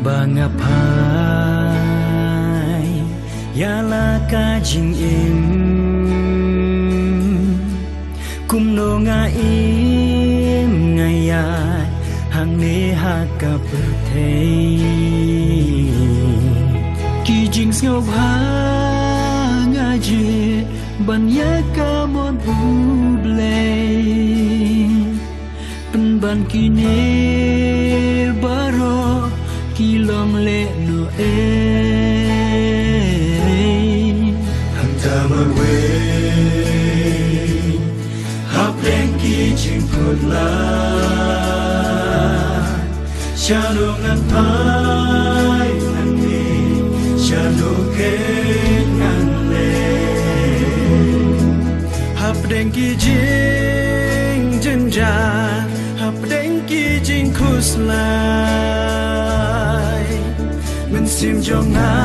Bangapai Yala kajing im Kumno nga im ngayat Hang neha ka bertei Kijing ngọc ha ngaji Ban ya ka mon ublay Penban kine baro Kilong le no Hang ta magwe Hap leng ki ching put la Shano ngan pai ngan ni Shano ke ngan le Hap leng ki jing jenjan Hap leng ki jing kuslai Mensim jonga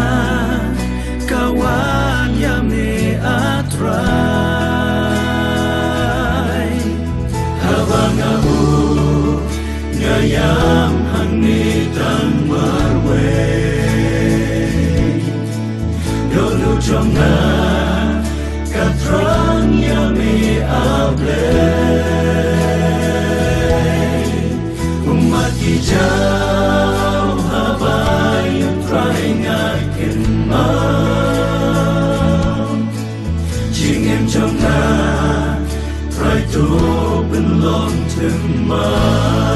kawan yame atrai Habangahu ngayam hangni tan marwe Dolu jonga katrang yame able Umat hijau habai try ngakin mau Jingem jonga try to belong to my